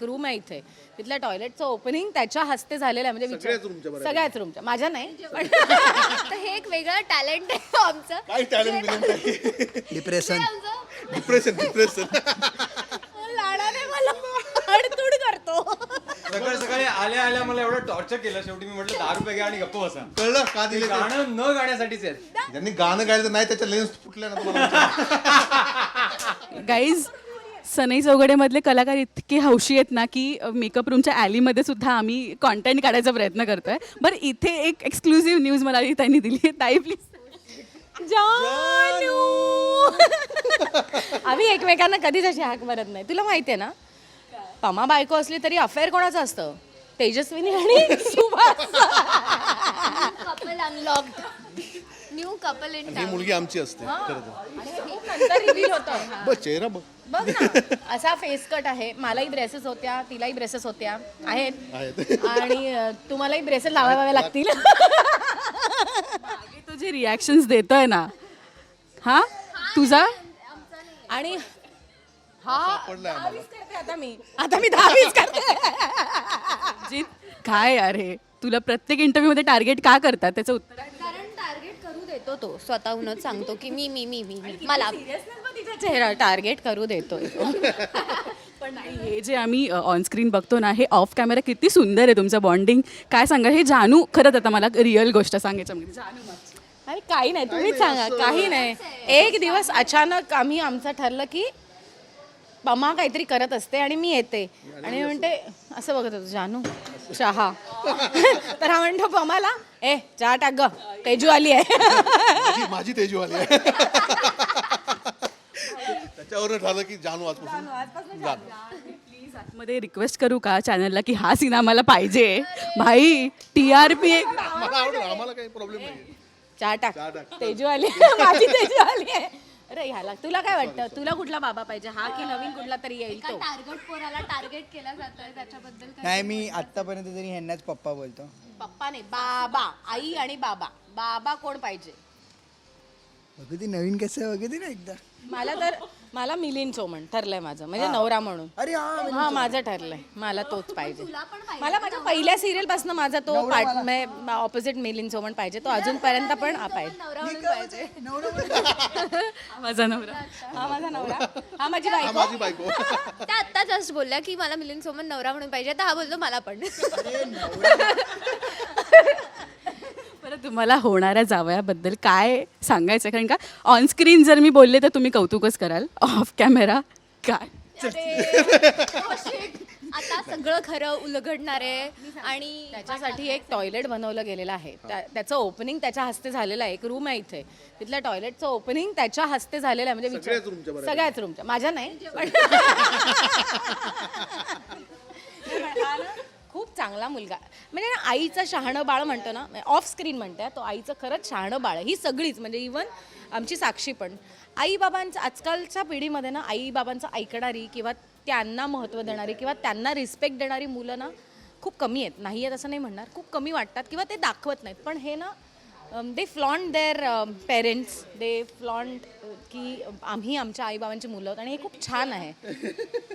Room आहे इथे तिथल्या टॉयलेटचं ओपनिंग त्याच्या हस्ते झालेलं आहे म्हणजे सगळ्याच रूमच्या माझ्या नाही पण तर हे एक वेगळं टॅलेंट आहे आमचं. काय टॅलेंट डिप्रेशन लाडाने मला अडतूड करतो. सकाळी आल्या मला एवढं टॉर्चर केलं. शेवटी मी म्हटलं 10 रुपये घ्या आणि गप्प बसा. कळलं का दिले ते? गाणं न गाण्यासाठीच आहेत. ज्यांनी गाणं गायलं नाही त्याच्या लेन्स फुटल्या ना तुम्हाला. गाईज सनई चौघडेमधले कलाकार इतके हौशी आहेत ना की मेकअप रूमच्या ॲलीमध्ये सुद्धा आम्ही कॉन्टेंट काढायचा प्रयत्न करतोय. बरं इथे एक एक्सक्लुझिव्ह न्यूज मला त्यांनी दिली आहे. ताई प्लीज. जानू आम्ही एकमेकांना कधीच अशी हाक मारत नाही. तुला माहिती आहे ना पमा बायको असली तरी अफेअर कोणाचं असतं? तेजस्विनी आणि Subhash. Couple unlocked. New couple in ही मुलगी आमची असते खरं तर. आणि खूप नंतर रिव्हील होतं. बघ चेहरा बघ. बघ ना असा फेस कट आहे. मलाही ब्रेसेस होत्या तिलाही ब्रेसेस होत्या आहेत आणि तुम्हालाही ब्रेसेस लावावे लागतील. मागे तो जे रिॲक्शन्स देतोय ना हा तुझा आणि दहावीच करते आता मी 10वीच करते. जीत काय यार हे तुला प्रत्येक इंटरव्ह्यूमध्ये टार्गेट का करतात त्याचं उत्तर आहे. कारण टार्गेट करू देतो तो स्वतःहूनच सांगतो की मी मला तिचा चेहरा टार्गेट करू देतोय. पण नाही हे जे आम्ही ऑनस्क्रीन बघतो ना हे ऑफ कॅमेरा किती सुंदर आहे तुमचं बॉन्डिंग. काय सांगा हे जानू खरंच आता मला रिअल गोष्ट सांगायचं म्हणजे जानू अरे काही नाही तुम्हीच सांगा. काही नाही एक दिवस अचानक आम्ही आमचं ठरलं की पमा काहीतरी करत असते आणि मी येते आणि मी म्हणते असं बघत होतो जानू चहा. तर हा म्हणतो पमाला चहा टाक ग तेजू आली आहे. माझी तेजू आली आहे. त्याच्यावर ठरलं की जानू आजपासून प्लीज आतमध्ये रिक्वेस्ट करू का चॅनलला की हा सीन आम्हाला पाहिजे भाई. TRP मला आवडेल. आम्हाला काही प्रॉब्लेम नाही. चहा टाक तेजू आली माझी तेजू आली आहे. अरे ह्याला तुला काय वाटतं तुला कुठला बाबा पाहिजे हा की नवीन कुठला तरी येईल तो? टार्गेट पोराला टार्गेट केला जातोय त्याच्याबद्दल काय? नाही मी आतापर्यंत तरी ह्यांनाच पप्पा बोलतो. पप्पा नाही बाबा. आई आणि बाबा. बाबा कोण पाहिजे? बघू ती नवीन कसं आहे बघू ती ना एकदा. मला मिलिंद सोमण ठरलंय माझं म्हणजे नवरा म्हणून. अरे हा माझं ठरलंय मला तोच पाहिजे. मला माझ्या पहिल्या सिरियल पासून माझा तो पार्ट ऑपोजिट मिलिंद सोमण पाहिजे. तो अजूनपर्यंत पण नवरा म्हणून पाहिजे. माझा नवरा हा माझा नवरा हा माझी हा बायको. माझी बायको. त्या आत्ता जस्ट बोलल्या की मला मिलिंद सोमन नवरा म्हणून पाहिजे. तर हा बोलतो मला पण. बरं तुम्हाला होणाऱ्या जावयाबद्दल काय सांगायचं कारण का ऑनस्क्रीन जर मी बोलले तर तुम्ही कौतुकच कराल. ऑफ कॅमेरा काय आता सगळं खरं उलगडणार आहे आणि त्याच्यासाठी एक टॉयलेट बनवलं गेलेलं आहे. त्याचं ओपनिंग त्याच्या हस्ते झालेलं आहे. एक रूम आहे इथे तिथल्या टॉयलेटचं ओपनिंग त्याच्या हस्ते झालेलं आहे म्हणजे सगळ्याच रूमच्या माझ्या नाही पण हा ना खूप चांगला मुलगा म्हणजे ना आईचं शहाणं बाळ म्हणतो ना ऑफ स्क्रीन म्हणते तो आईचं खरंच शहाणं बाळ आहे. ही सगळीच म्हणजे इवन आमची साक्षी पण आईबाबांचं आजकालच्या पिढीमध्ये ना आईबाबांचं ऐकणारी किंवा त्यांना महत्त्व देणारी किंवा त्यांना रिस्पेक्ट देणारी मुलं ना खूप कमी आहेत. नाही आहेत असं नाही म्हणणार खूप कमी वाटतात किंवा ते दाखवत नाहीत. पण हे ना they flaunt their parents. They flaunt की आम्ही आमच्या आईबाबांची मुलं आहोत आणि हे खूप छान आहे.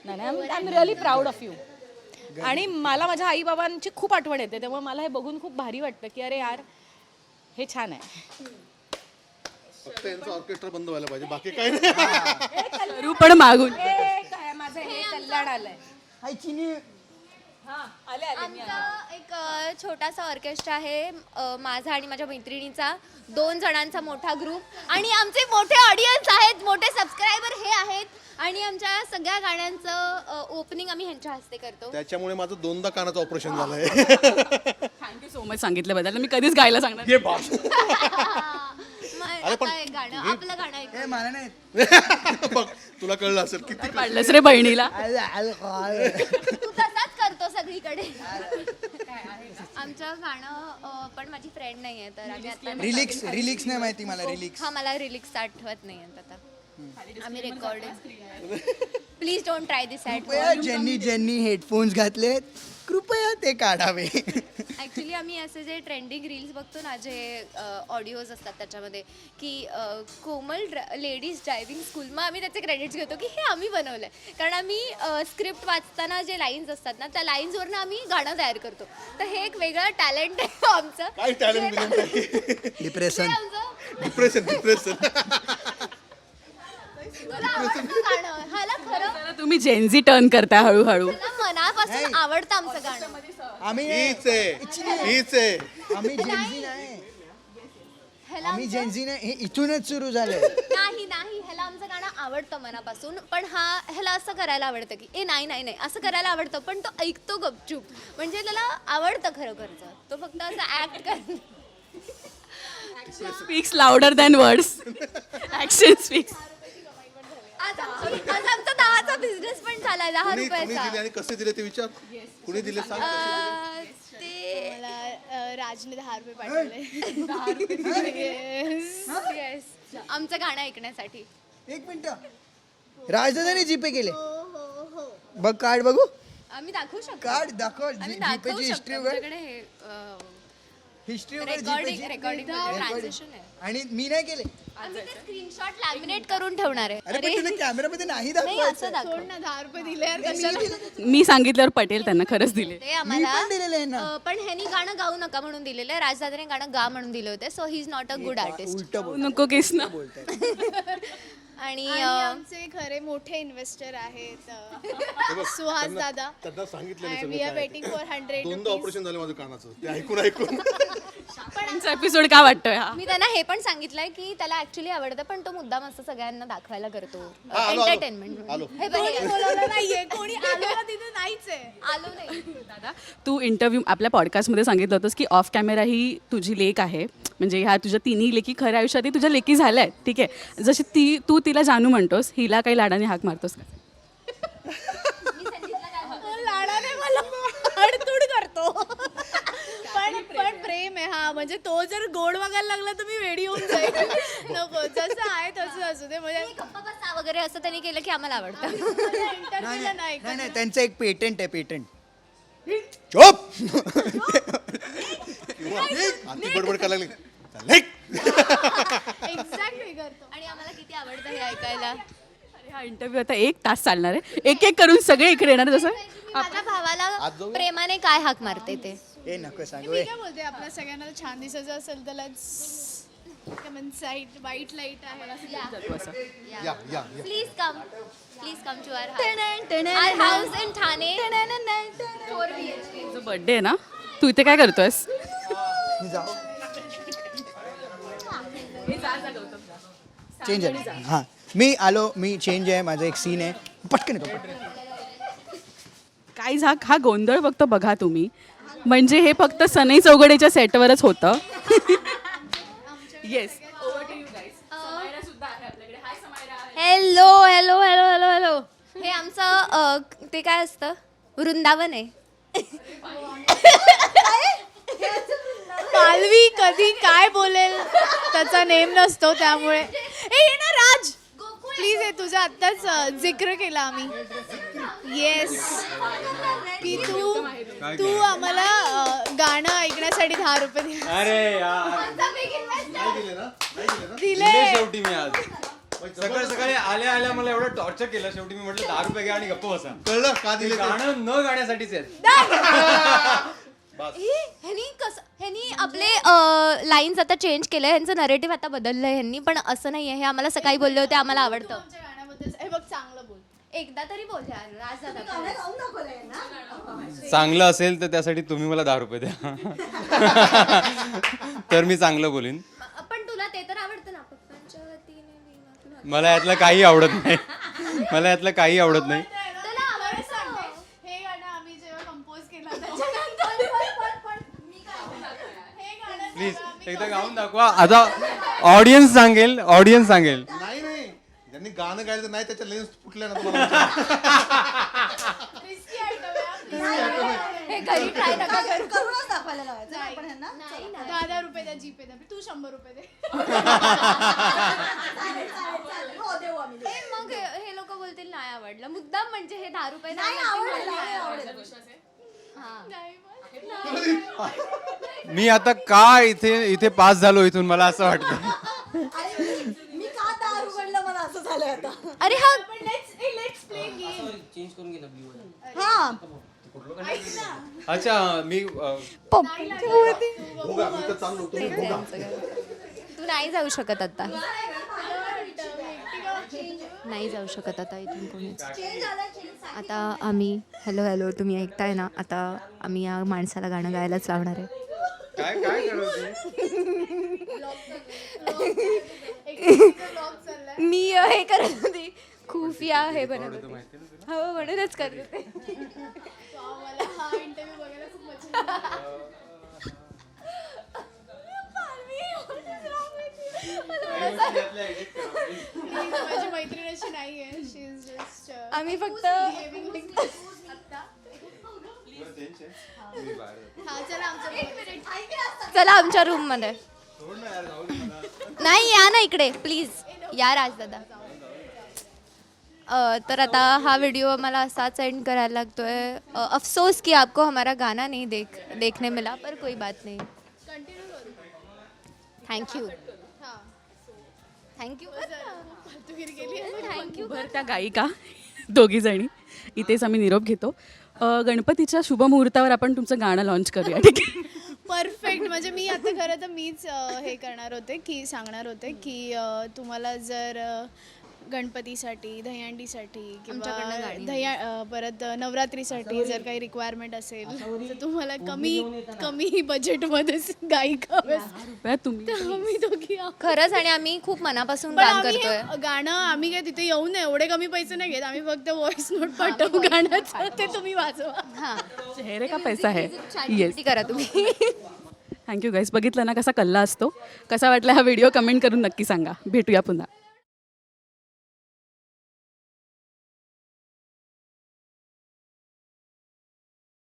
नाही I am really proud of you. आणि मला माझ्या आईबाबांची खूप आठवण येते त्यामुळे मला हे बघून खूप भारी वाटतं की अरे यार हे छान आहे. फक्त यांचं ऑर्केस्ट्रा बंद व्हायला पाहिजे बाकी काही नाही. करू पण मागून काय माझं हे कल्याण आलंय. आमचा एक छोटासा ऑर्केस्ट्रा आहे. माझा आणि माझ्या मैत्रिणीचा 2 जणांचा मोठा ग्रुप आणि आमचे मोठे ऑडियन्स आहेत. मोठे सबस्क्रायबर हे आहेत आणि आमच्या सगळ्या गाण्यांचं ओपनिंग आम्ही ह्यांच्या हस्ते करतो. त्याच्यामुळे माझं 2दा कानाचं ऑपरेशन झालंय. थँक्यू सो मच सांगितल्याबद्दल. मी कधीच गायला सांगणार हे बाप. मग आता एक गाणं आपलं गाणं ऐक. ए मला नाही बघ तुला कळलं असेल किती पाडलंस रे बहिणीला. तू तसाच करतो सगळीकडे. आमचं गाणं पण माझी फ्रेंड नाही आहे तर आम्ही आता रिलिक्स नाही माहिती मला. रिलिक्स हा मला रिलिक्स आठवत नाही आहेत आता. आम्ही recording please don't try this at. ज्यांनी हेडफोन्स घातलेत कृपया ते काढावे. ॲक्च्युली आम्ही असे जे ट्रेंडिंग रील्स बघतो ना, जे ऑडिओज असतात त्याच्यामध्ये की कोमल लेडीज ड्रायव्हिंग स्कूल, मग आम्ही त्याचे क्रेडिट्स घेतो की हे आम्ही बनवलं आहे. कारण आम्ही स्क्रिप्ट वाचताना जे लाईन्स असतात ना, त्या लाईन्सवरनं आम्ही गाणं तयार करतो. तर हे एक वेगळं टॅलेंट आहे आमचं. काय टॅलेंट डिप्रेशन. हे आमचं डिप्रेशन तुला आवडतं गाणं, ह्याला खरं तर तुम्ही जेनझी टर्न करताय हळूहळू. मला मनापासून आवडतं आमचं गाणं. आम्ही हीच आहे आम्ही जेन्झी नाही. ह्याला आम्ही आमचं- जेन्झी नाही, हे इथूनच सुरू झालंय. नाही नाही, ह्याला आमचं गाणं आवडतं मनापासून, पण ह्याला असं करायला आवडतं की नाही नाही नाही असं करायला आवडतं, पण तो ऐकतो गपचूप. म्हणजे त्याला आवडतं खरोखरचं, तो फक्त असं ऍक्ट करतो. Speaks louder than words. Action speaks. आज आमचा 10चा बिझनेस पण झालाय, 10 कुणी दिले रुपयाचा. आणि कसे दिले ते विचार. कुणी दिले सांग. ते मला राजने 10 रुपये पाठवले. येस, आमचं गाणं ऐकण्यासाठी. एक मिनिट, राजदादाने जीपे केले. बघ कार्ड बघू. आम्ही दाखवू शकतो. कार्ड दाखव. आम्ही दाखवू जीपेची शकतो. हिस्ट्री वगैरे. आमच्याकडे हे हिस्ट्री वगैरे रेकॉर्डिंग जीपेची. रेकॉर्डिंग ट्रान्झॅक्शन आहे. आणि मी नाही केले. आम्ही ते स्क्रीनशॉट लॅमिनेट करून ठेवणार आहे. अरे पण तुला कॅमेरामध्ये नाही नाही, दाखवायचं. असं दाखव. सोड ना, 10 रुपये दिले यार कशाला. मी सांगितल्यावर पटेल त्यांना खरंच दिले. ते मी आम्हाला पण दिलेलं आहे ना. पण ह्यांनी गाणं गाऊ नका म्हणून दिलेलं आहे. राजदादाने गाणं गा म्हणून दिले होते. So he is not a good artist. उलट बोल. नको केस ना. आणि आणि आमचे खरे मोठे इन्व्हेस्टर आहेत सुहास दादा. त्यांना सांगितलेलं वी सगळं आर काय. वेटिंग फॉर 100 दोनदा ऑपरेशन झालं माझं कानाचं, ते ऐकून एपिसोड का वाटतोय हा? मी त्यांना हे पण सांगितलंय की त्याला ऍक्च्युली आवडतं, पण तो मुद्दाम असं सगळ्यांना दाखवायला करतो. हा, आलो. एंटरटेनमेंट आलो. हे बघ, हे बोलवलं नाहीये कोणी, आलेला तिथे नाहीच आहे. आलो नाही. दादा, तू इंटरव्ह्यू आपल्या पॉडकास्टमध्ये सांगितलं होतंस की ऑफ कॅमेरा ही तुझी लेक आहे. म्हणजे ह्या तुझ्या तिन्ही लेकी खऱ्या आयुष्यातही तुझ्या लेकी झाल्या आहेत. ठीक आहे, जशी तू तिला जानू म्हणतोस, हिला काही लाडाने हाक मारतोस का? लाडाने मला अडतूड करतो. पण प्रेम आहे हा. म्हणजे तो जर गोड वागायला लागला तर मी वेडी होऊन जाईल. नको, जसं आहे तसं असू दे. म्हणजे गप्पा बसा वगैरे असं त्यांनी केलं की आम्हाला आवडतं. इंटरव्ह्यूला नाही नाही नाही, त्यांचं एक पेटंट आहे, पेटंट. चोप. ती बडबड करायला लागली. एक्झॅक्टली करतो. आणि आम्हाला किती आवडतं हे ऐकायला. अरे हा इंटरव्ह्यू आता 1 तास चालणार आहे. एक एक करून सगळे इकडे येणार. जसं मी माझ्या भावाला प्रेमाने काय हाक मारते ते. हे नको सांगू. मी काय बोलते, आपल्या सगळ्यांना छान दिसायचं असेल तर साईड वाईट लाईट आहे. या या please come to our house in Thane. 4 BHK. तुझा बर्थडे आहे ना, तू इथे काय करतोयस? चेंज आहे. हां, मी आलो. मी चेंज आहे. माझा एक सीन आहे. पटकन येतो. काय झाक हा गोंधळ फक्त बघा तुम्ही. म्हणजे हे फक्त सनई चौघडेच्या सेटवरच होतं. Yes. Hello hello hello hello hello. हे आमचं ते काय असतं, वृंदावन आहे. पालवी कधी काय बोलेल त्याचा नेम नसतो, त्यामुळे ये ना राज प्लीज. हे तुझा आत्ताच जिक्र केला आम्ही. येस, की तू आम्हाला गाणं ऐकण्यासाठी 10 रुपये दिले. अरे यार, दिले. शेवटी मी आज सकाळी आल्या मला एवढं टॉर्चर केलं. शेवटी मी म्हटलं 10 रुपये घ्या आणि गप्प बसा. कळलं का ते दिले ते? गाणं न गाण्यासाठीच आहेत. ह्यांनी आपले लाईन्स आता चेंज केले. ह्यांचं नरेटिव्ह आता बदललंय ह्यांनी. पण असं नाहीये, हे आम्हाला सकाळी बोलले होते आम्हाला आवडतं. आमच्या गाण्याबद्दल हे बघ, चांगलं बोल. एकदा तरी बोल यार राजदादा. चांगलं असेल तर त्यासाठी तुम्ही मला 10 रुपये द्या. तर मी चांगलं बोलीन. पण तुला ते तर आवडतं ना, पप्पांच्या वतीने मला यातलं काही आवडत नाही. मला यातलं काही आवडत नाही. तुला आवडतं. हे गाणं आम्ही जेव्हा कंपोज केलं त्याच्यानंतर हे गाणं प्लीज एकदा गाऊन दाखवा. आता ऑडियन्स सांगेल. नाही नाही, ज्यांनी गाणं गायलं तर नाही, त्याच्या लेन्स फुटल्या ना तुम्हाला. risky item आहे. हे घरी ट्राय नका करू. 10 रुपये द्या, जीपे द्या. तू 100 रुपये दे. मग हे लोक बोलतील नाही आवडलं. मुद्दाम म्हणजे हे 10 रुपये नाही आवडलं. नाही बोल. मी आता का इथे पास झालो इथून मला असं वाटतं. मी का दार उघडलं मला असं झालंय आता. अरे हा हा अच्छा मी भोगा, मी तर चाललो, तुम्ही भोगा. तू नाही जाऊ शकत आता, नाही जाऊ शकत आता इथून कोणीच. आता आम्ही हॅलो हॅलो तुम्ही ऐकताय ना, आता आम्ही या माणसाला गाणं गायलाच लावणार आहे. काय काय करत मी हे करत होती खुफिया हे बनत होते. हो म्हणूनच करत होते. माझी मैत्रीण अशी नाहीये. शी इज जस्ट आम्ही फक्त चला आमच्या रूम मध्ये. नाही या ना इकडे प्लीज, या राजदादा. तर आता हा व्हिडिओ मला असाच एंड करायला लागतोय. अफसोस की आपको हमारा गाना नहीं देखने मिला, पर कोई बात नहीं. Thank you thank you thank you. बरं त्या गायिका दोघीजणी इथेच आम्ही निरोप घेतो. गणपतीच्या शुभमुहूर्तावर आपण तुमचं गाणं लॉन्च करूया, ठीक आहे? परफेक्ट. म्हणजे मी आता खरं तर मीच हे करणार होते की सांगणार होते की तुम्हाला जर गणपतीसाठी, दहीहंडीसाठी आमच्याकडनं किंवा गाणी परत नवरात्रीसाठी जर काही रिक्वायरमेंट असेल तर तुम्हाला कमी बजेटमध्ये गायिका हव्या बरं, तुम्ही तर आम्ही दोघी आहोत. खरंच, आणि आम्ही खूप मनापासून पण काम आम्ही करतोय. हे गाणं आम्ही काय तिथे येऊन एवढे कमी पैसे नाही घेत. आम्ही फक्त व्हॉइस नोट पाठवू गाण्याचं, ते तुम्ही वाजवा. हां चेहरे का पैसा आहे. येस, किती करा तुम्ही. थँक्यू गाईस. बघितलं ना कसा कल्ला असतो. कसा वाटला हा व्हिडिओ कमेंट करून नक्की सांगा. भेटूया पुन्हा.